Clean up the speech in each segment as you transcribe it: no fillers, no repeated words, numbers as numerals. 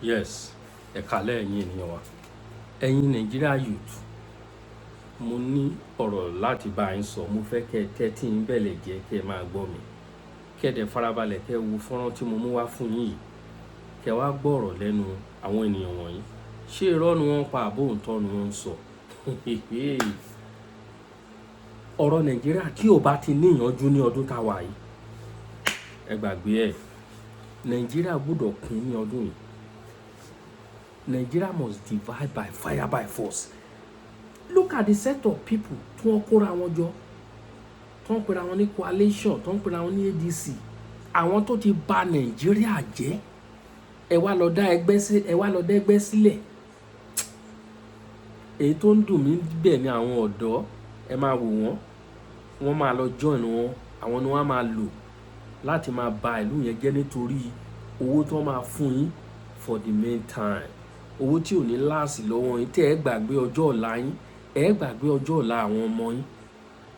Yes, ẹ kálẹ́ ẹ̀yin ènìyàn wa. Ẹ̀yin Nigeria youth, mo ní ọ̀rọ̀ láti bá yín sọ. Mo fẹ́ kẹ́ ẹ tẹ́tí yín bẹ̀lẹ̀ jẹ́ kẹ́ ẹ máa gbọ́ mi. Kẹ́ ẹ dẹ̀ farabalẹ̀ kẹ́ ẹ wo fọ́nrán tí mo mú wá fún yín yìí. Kẹ́ ẹ wá gbọ́ ọ̀rọ̀ lẹ́nu àwọn ènìyàn wọ̀nyí. Ṣé irọ́ ni wọ́n ń pa àbó òótọ́ ni wọ́n ń sọ? Ọ̀rọ̀ Nàìjíríà tí ò bá ti ní ìyanjú ní ọdún tá a wà yìí, ẹ gbàgbé ẹ̀. Nàìjíríà gbọ́dọ̀ kún ní ọdún yìí. Nigeria must divide by fire by force. Look at the set of people tí wọ́n kóra wọn jọ, tí wọ́n pera wọn ní coalition, tí wọ́n pera wọn ní ADC. Àwọn tó ti bà Nàìjíríà jẹ́, ẹ wá lọ dá ẹgbẹ́ sílẹ̀. Èyí tó ń dùn mí bẹ́ẹ̀ ni àwọn ọ̀dọ́, ẹ máa wò wọ́n máa lọ join wọn, àwọn ni wọ́n máa lò láti máa ba ìlú yẹn jẹ́ nítorí owó tí wọ́n máa fún yín for the meantime. Owó tí ò ní láàsì lọ́wọ́ yín, tí ẹ gbàgbé ọjọ́ ọ̀la yín, ẹ gbàgbé ọjọ́ ọ̀la àwọn ọmọ yín.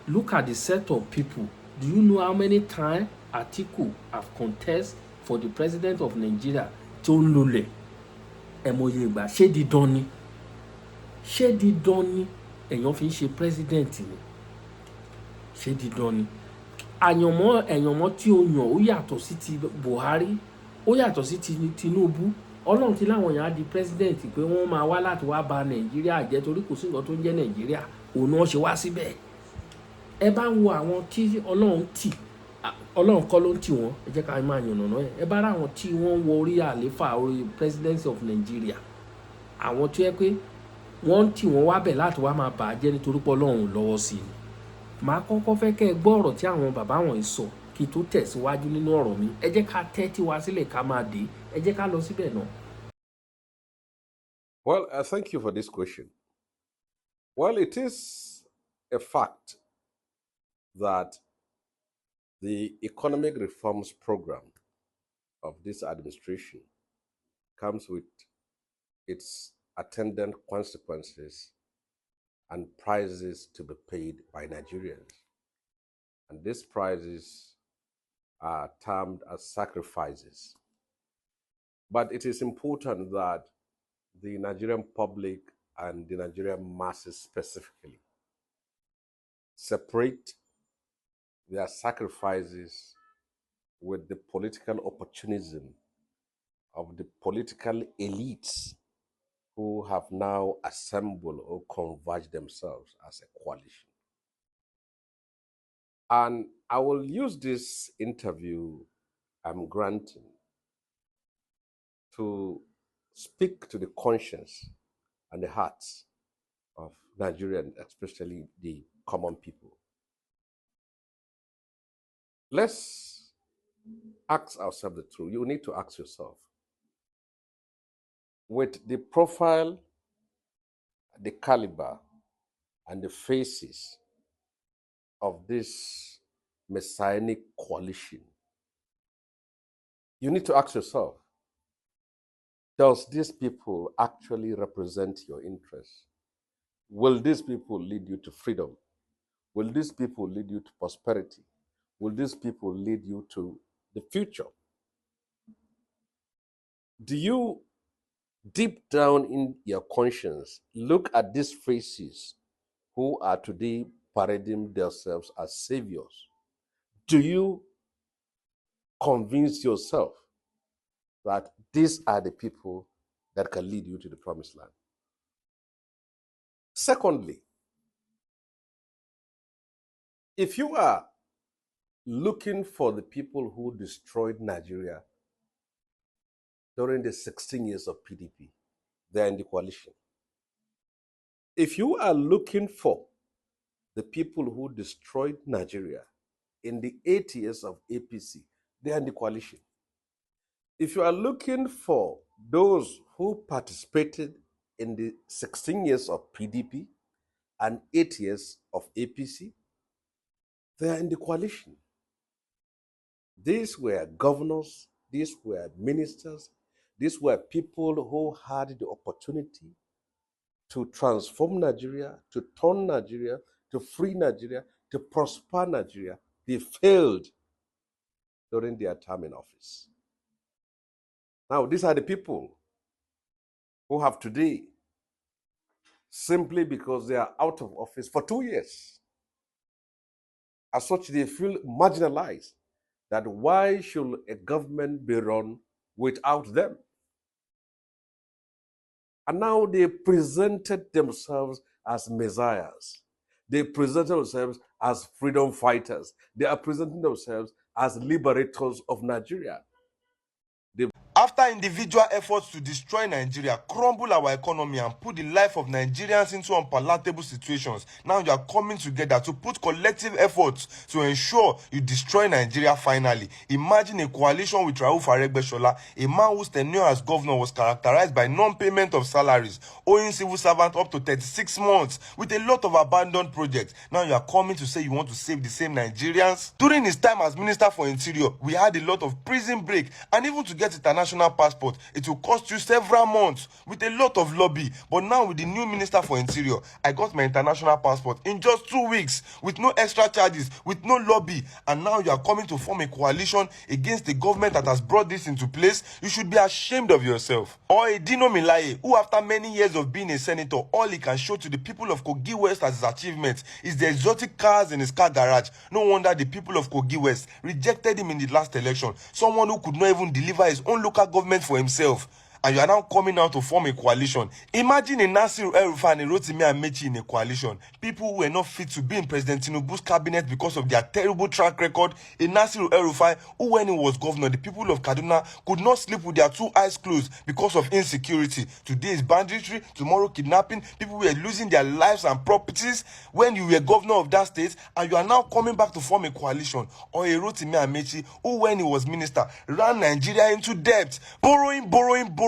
Look at the set of people. Do you know how many times Atiku have contest for the president of Nigeria tí ó ń lulẹ̀? Ẹ mọye ìgbà. Ṣé dídán ni? Ṣé dídán ni èèyàn fi ń ṣe president ni? Ṣé dídán ni? Àyànmọ́ tí ó yàn ó yàtọ̀ sí ti Buhari, ó yàtọ̀ sí ti Tinubu. Ọlọ́run ti láwọn èèyàn á di president pé wọ́n máa wá láti wá bà Nàìjíríà jẹ́ torí kò sí nǹkan tó ń jẹ́ Nàìjíríà, òun náà ṣe wá síbẹ̀. Ẹ bá ń wo àwọn tí Ọlọ́run tì, Ọlọ́run kọ́ ló ń tì wọ́n, ẹ jẹ́ ká máa yànnàná ẹ̀. Ẹ bá rá àwọn tí wọ́n wọ orí àléfà orí presidency of Nigeria, àwọn tó yẹ pé wọ́n ń tì wọ́n wá bẹ̀ láti wá máa bà á jẹ́ nítorí pé Ọlọ́run ò lọ́wọ́ sí i. Màá kọ́kọ́ fẹ́ kẹ́ ẹ gbọ́ ọ̀rọ̀ tí àwọn bàbá wọ̀nyí sọ kí tó tẹ̀síwájú nínú ọ̀rọ̀ mi. Ẹ jẹ́ ká tẹ́tí wa sílẹ̀ ká máa dé. Ẹ jẹ́ ká lọ síbẹ̀ náà. Well, thank you for this question. Well, it is a fact that the economic reforms program of this administration comes with its attendant consequences and prices to be paid by Nigerians. And these prices are termed as sacrifices. But it is important that the Nigerian public and the Nigerian masses specifically separate their sacrifices with the political opportunism of the political elites who have now assembled or converged themselves as a coalition. And I will use this interview I'm granting to speak to the conscience and the hearts of Nigerians, especially the common people. Let's ask ourselves the truth. You need to ask yourself, with the profile, the caliber, and the faces of this messianic coalition, you need to ask yourself, does these people actually represent your interests? Will these people lead you to freedom? Will these people lead you to prosperity? Will these people lead you to the future? Do you, deep down in your conscience, look at these faces who are today parading themselves as saviors? Do you convince yourself that these are the people that can lead you to the promised land? Secondly, if you are looking for the people who destroyed Nigeria during the 16 years of PDP, they are in the coalition. If you are looking for the people who destroyed Nigeria in the 8 years of APC, they are in the coalition. If you are looking for those who participated in the 16 years of PDP and 8 years of APC, they are in the coalition. These were governors, these were ministers, these were people who had the opportunity to transform Nigeria, to turn Nigeria, to free Nigeria, to prosper Nigeria. They failed during their time in office. Now, these are the people who have today, simply because they are out of office for 2 years. As such, they feel marginalized. That why should a government be run without them? And now they presented themselves as messiahs. They presented themselves as freedom fighters. They are presenting themselves as liberators of Nigeria. After individual efforts to destroy Nigeria, crumble our economy, and put the life of Nigerians into unpalatable situations, now you are coming together to put collective efforts to ensure you destroy Nigeria finally. Imagine a coalition with Rauf Aregbesola, a man whose tenure as governor was characterized by non-payment of salaries, owing civil servants up to 36 months, with a lot of abandoned projects. Now you are coming to say you want to save the same Nigerians? During his time as Minister for Interior, we had a lot of prison break, and even to get international passport, it will cost you several months with a lot of lobby. But now with the new Minister for Interior, I got my international passport in just 2 weeks with no extra charges, with no lobby. And now you are coming to form a coalition against the government that has brought this into place. You should be ashamed of yourself. Or a Dino Milaye, who after many years of being a senator, all he can show to the people of Kogi West as his achievement is the exotic cars in his car garage. No wonder the people of Kogi West rejected him in the last election. Someone who could not even deliver his own local government for himself. And you are now coming out to form a coalition. Imagine a Nasir El-Rufai and a Rotimi Amechi in a coalition. People who were not fit to be in President Tinubu's cabinet because of their terrible track record. A Nasir El-Rufai who, when he was governor, the people of Kaduna could not sleep with their 2 eyes closed because of insecurity. Today is banditry, tomorrow kidnapping. People were losing their lives and properties when you were governor of that state, and you are now coming back to form a coalition. Or a Rotimi Amechi who, when he was minister, ran Nigeria into debt, borrowing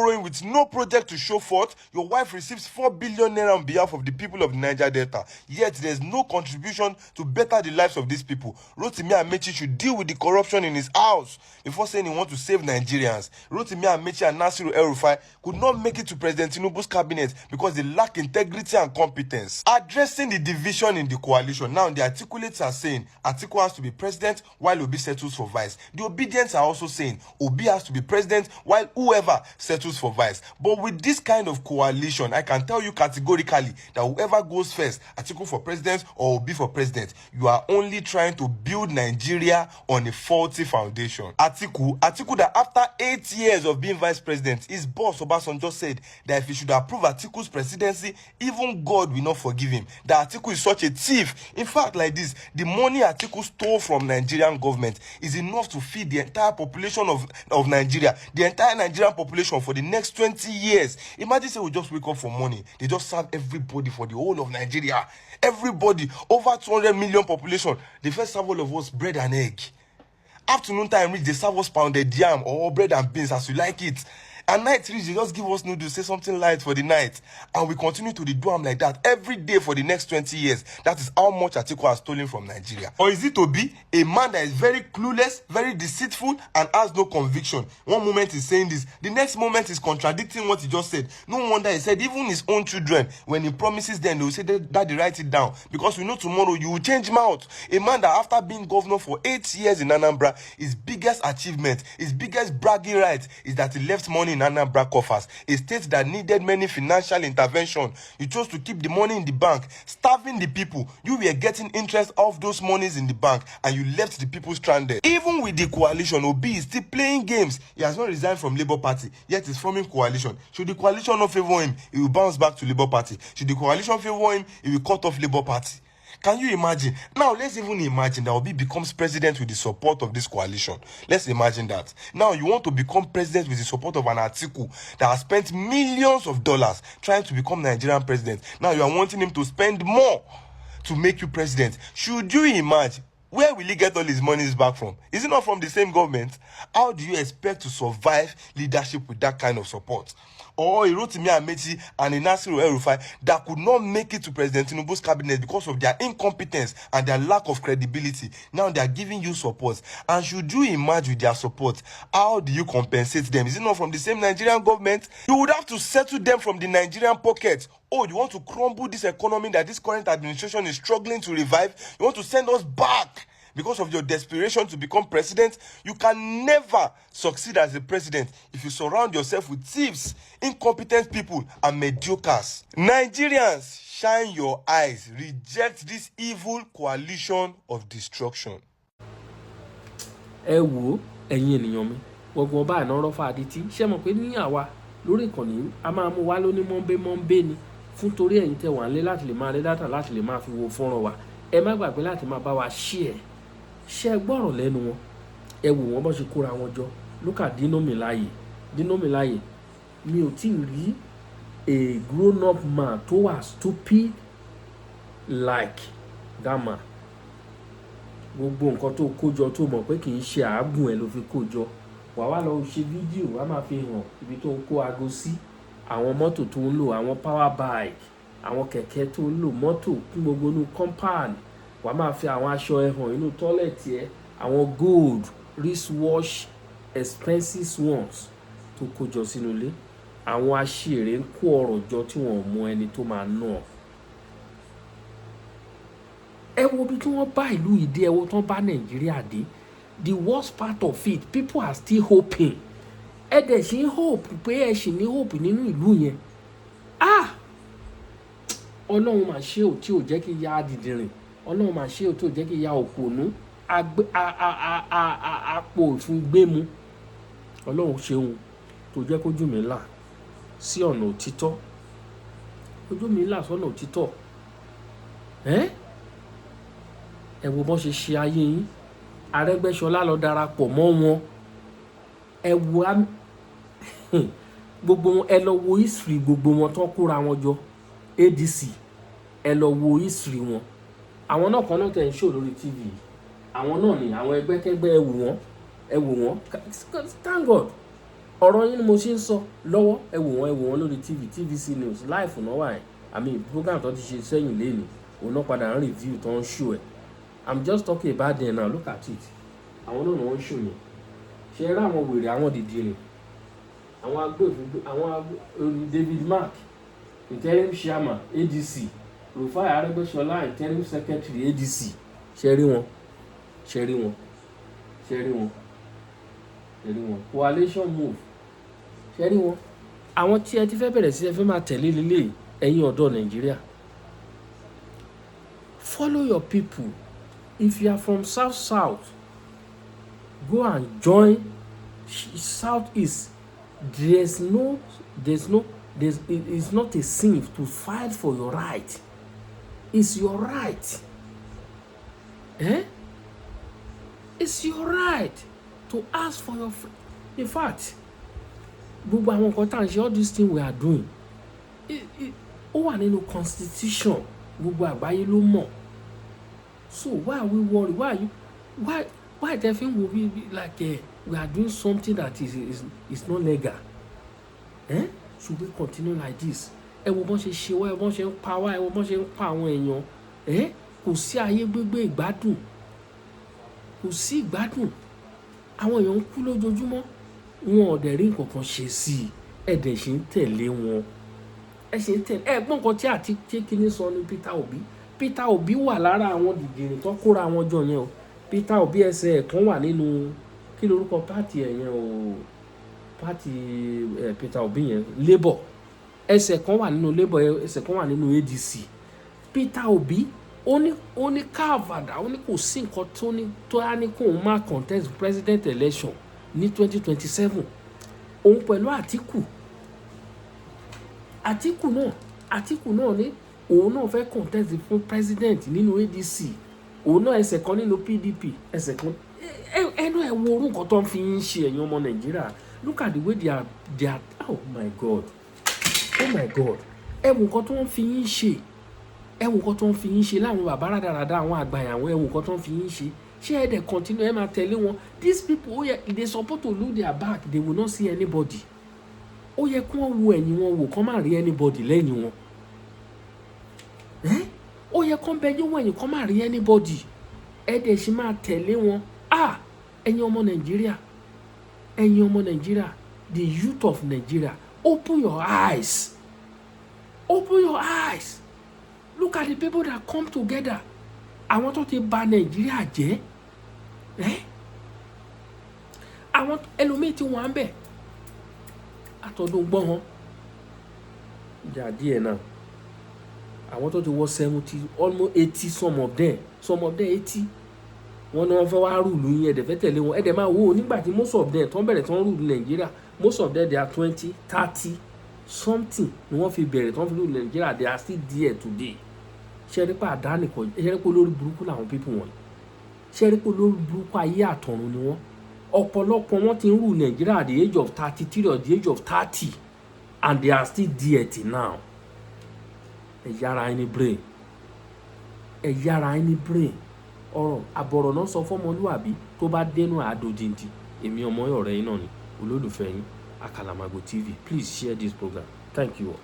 with no project to show forth. Your wife receives 4 billion naira on behalf of the people of the Niger Delta, yet there's no contribution to better the lives of these people. Rotimi Amechi should deal with the corruption in his house before saying he wants to save Nigerians. Rotimi Amechi and Nasir El-Rufai could not make it to President Tinubu's cabinet because they lack integrity and competence. Addressing the division in the coalition, now the articulates are saying Atiku has to be president while Obi settles for vice. The obedience are also saying Obi has to be president while whoever settles for vice. But with this kind of coalition, I can tell you categorically that whoever goes first, Atiku for president or Obi for president, you are only trying to build Nigeria on a faulty foundation. Atiku that after 8 years of being vice president, his boss Obasanjo said that if he should approve Atiku's presidency, even God will not forgive him. That Atiku is such a thief. In fact, like this, the money Atiku stole from Nigerian government is enough to feed the entire population of Nigeria, the entire Nigerian population for the next 20 years. Imagine say we just wake up for money, they just serve everybody for the whole of Nigeria. Everybody, over 200 million population, they first serve all of us bread and egg. Afternoon time reach, they serve us pounded yam or bread and beans as you like it. And night reach, they just give us noodles, say something light for the night. And we continue to do them like that every day for the next 20 years. That is how much Atiku has stolen from Nigeria. Or is it to be a man that is very clueless, very deceitful, and has no conviction? One moment he's saying this, the next moment he's contradicting what he just said. No wonder he said even his own children, when he promises them, they will say, Daddy, write it down. Because we know tomorrow you will change mouth. A man that after being governor for 8 years in Anambra, his biggest achievement, his biggest bragging right is that he left money in Anambra coffers, a state that needed many financial intervention. You chose to keep the money in the bank, starving the people. You were getting interest off those monies in the bank, and you left the people stranded. Even with the coalition, Obi is still playing games. He has not resigned from Labour Party, yet he's forming coalition. Should the coalition not favor him, he will bounce back to Labour Party. Should the coalition favor him, he will cut off Labour Party. Can you imagine? Now, let's even imagine that Obi becomes president with the support of this coalition. Let's imagine that. Now, you want to become president with the support of an Atiku that has spent millions of dollars trying to become Nigerian president. Now, you are wanting him to spend more to make you president. Should you imagine? Where will he get all his monies back from? Is it not from the same government? How do you expect to survive leadership with that kind of support? Or Rotimi Amechi and Nasir El-Rufai that could not make it to President Tinubu's cabinet because of their incompetence and their lack of credibility. Now they are giving you support. And should you imagine their support, how do you compensate them? Is it not from the same Nigerian government? You would have to settle them from the Nigerian pocket. Oh, you want to crumble this economy that this current administration is struggling to revive? You want to send us back because of your desperation to become president. You can never succeed as a president if you surround yourself with thieves, incompetent people, and mediocres. Nigerians, shine your eyes. Reject this evil coalition of destruction. Ẹ wò ẹ̀yin ènìyàn mi gbogbo ọba àná rọ́fà àdìtì ṣé mọ̀ pé ní àwa lórí ìkànnì a máa mú wá lóní mọ́ńbé ni fún torí ẹ̀yin tẹ́ wà nílé láti lè máa rí dátà láti lè máa fi wo fọ́nrán wa ẹ má gbàgbé láti máa bá wa share ṣe gbọ́rọ̀ lẹ́nu wọn ẹ wò wọ́n bó ṣe kóra wọn jọ lókà Dino Melaye mi ò tí ì rí a grown up man tó wà stupid like that man. Gbogbo nǹkan tó kójọ tó mọ̀ pé kì í ṣe àágùn ẹ̀ ló fi kójọ wà wá lọ ṣe fídíò wá máa fi hàn ibi tó ń kó aago sí àwọn mọ́tò tó ń lò àwọn power bike àwọn kẹ̀kẹ́ tó ń lò mọ́tò kún gbogbo inú compound wà máa fi àwọn aṣọ ẹ̀ hàn inú tọ́lẹ̀tì ẹ̀ àwọn gold wristwatch expensive ones tó kójọ sínú ilé àwọn aṣèré ń kó ọrọ̀ jọ tí wọ́n mọ ẹni tó máa ná ẹ wo bí tí wọ́n bá ìlú ìdí ẹ wo tán bá Nàìjíríà dé the worst part of it people are still hoping ẹ dẹ̀ ṣì ń hope pé ẹ ṣì ní hope nínú ìlú yẹn Ọlọ́run mà ṣe ò tí ò jẹ́ kí ya dìdìrìn Ọlọ́run mà ṣe ò tí ò jẹ́ kí ya òpònú àpò ìfúngbẹ́mu Ọlọ́run ṣeun tó jẹ́ kójú mi là sí ọ̀nà òtítọ́ ojú mi là sọ́nà òtítọ́ ẹ wo bọ́n ṣe ṣe ayé yín Arẹ́gbẹ́ṣọlá lọ darapọ̀ mọ́ wọn ẹ wo gbogbo wọn ẹ lọ wo history gbogbo wọn tán kóra wọn jọ ADC ẹ lọ wo history wọn àwọn náà kan náà tẹ̀ ń show lórí TV àwọn náà ni àwọn ẹgbẹ́kẹ́gbẹ́ ẹ wò wọ́n thank God ọ̀rọ̀ yín ni mo ṣe ń sọ lọ́wọ́ ẹ wò wọ́n lórí TVC News live náà wà ẹ̀ àmì program tó ti ṣe sẹ́yìn lẹ́nu òun náà padà ń review tó ń show ẹ̀ I'm just talking about them now look at it àwọn náà ni wọ́n ń show yẹn ṣe é rá àwọn wèrè àwọn dìdìrìn àwọn agbófinró àwọn David Mark interim chairman ADC Rufai Arẹ́gbẹ́ṣọlá interim secretary ADC ṣe rí wọn coalition move ṣe rí wọn àwọn tí ẹ ti fẹ́ bẹ̀rẹ̀ sí ẹ fẹ́ máa tẹ̀lé lélẹ̀ ẹ̀yin ọ̀dọ́ Nàìjíríà follow your people if you are from south go and join southeast it's not a sin to fight for your right it's your right it's your right to ask for your in fact gbogbo àwọn nǹkan tá à ń ṣe all these things we are doing ó wà nínú constitution gbogbo àgbáyé ló mọ̀ so why are we worried why they think we be like we are doing something that is not legal should we continue like this ẹ wo bọ́n ṣe ṣe wá ẹ bọ́n ṣe ń pa wá ẹ wo bọ́n ṣe ń pa àwọn èèyàn kò sí ayé gbégbé ìgbádùn kò sí ìgbádùn àwọn èèyàn ń kú lójoojúmọ́ wọn ò dẹ̀ rí nǹkan kan ṣe sí i ẹ dẹ̀ ṣe ń tẹ̀lé wọn ẹ ṣe ń tẹ̀lé ẹ gbọ́n nǹkan tí àti kékeré sọ ní Peter Obi wà lára àwọn dìdìrín tó kóra wọn jọ yẹn o Peter Obi ẹsẹ̀ ẹ̀ kan wà nínú kí lorúkọ pátì ẹ̀ yẹn o pátì Peter Obi yẹn Labour ẹsẹ̀ kan wà nínú Labour ẹsẹ̀ kan wà nínú ADC Peter Obi ó ní káàvàdà ó ní kò sí nǹkan tó á ní kó òun máa contest president election ní 2027 òun pẹ̀lú Atiku náà ní òun náà fẹ́ contest fún president nínú ADC òun náà ẹsẹ̀ kan nínú PDP ẹsẹ̀ kan ẹnu ẹ̀ wo orú nǹkan tó ń fi ń ṣe ẹ̀yin ọmọ Nàìjíríà look at the way they are oh my God ẹ wo nǹkan tó ń fi ń ṣe láwọn bàbá rádaràda àwọn àgbàyàwó ẹ wo nǹkan tó ń fi ń ṣe ṣé ẹ dẹ̀ continue ẹ máa tẹ̀lé wọn these people ó yẹ they suppose to look their back they will not see anybody ó yẹ kí wọ́n wo ẹ̀yìn wọn wò kán má rí anybody lẹ́yìn wọn ó yẹ kán bẹjú wọn ẹ̀yìn kán má rí anybody ẹ dẹ̀ ṣì máa tẹ̀lé wọn ẹ̀yin ọmọ Nàìjíríà the youth of Nigeria open your eyes look at the people that come together àwọn tó ti bà Nàìjíríà jẹ́ àwọn ẹlòmíì tí wọ́n á ń bẹ̀ àtọ̀dún gbọ́n wọn ìjà díẹ̀ náà àwọn tó ti wọ 70 almost 80 some of them 80 wọ́n ní wọ́n fẹ́ wá rúùlù yín ẹ̀dẹ̀ fẹ́ tẹ̀lé wọn ẹ̀dẹ̀ máa wò ó nígbà tí most of them tó ń bẹ̀rẹ̀ tó ń rúùlù Nàìjíríà most of them they are 20 30 something ni wọ́n fi bẹ̀rẹ̀ tó ń fi rúùlù Nàìjíríà they are still there today ṣẹ́rípà àdánìkọ̀ ṣẹ́rípà olórí burúkú làwọn people wọn ṣẹ́rípà olórí burúkú ayé àtọ̀run ni wọ́n ọ̀pọ̀lọpọ̀ wọn ti ń rúùlù Nàìjíríà at the age of 33 or the age of 30 and they are still there till now. Ẹ yára ẹni brain ọ̀rọ̀ àbọ̀rọ̀ náà sọ fọ́mọlúwàbí tó bá dénú àádójìndì èmi ọmọ ọ̀rẹ́ yín náà ni olólùfẹ́ yín Àkàlàmàgò TV. Please share this program. Thank you all.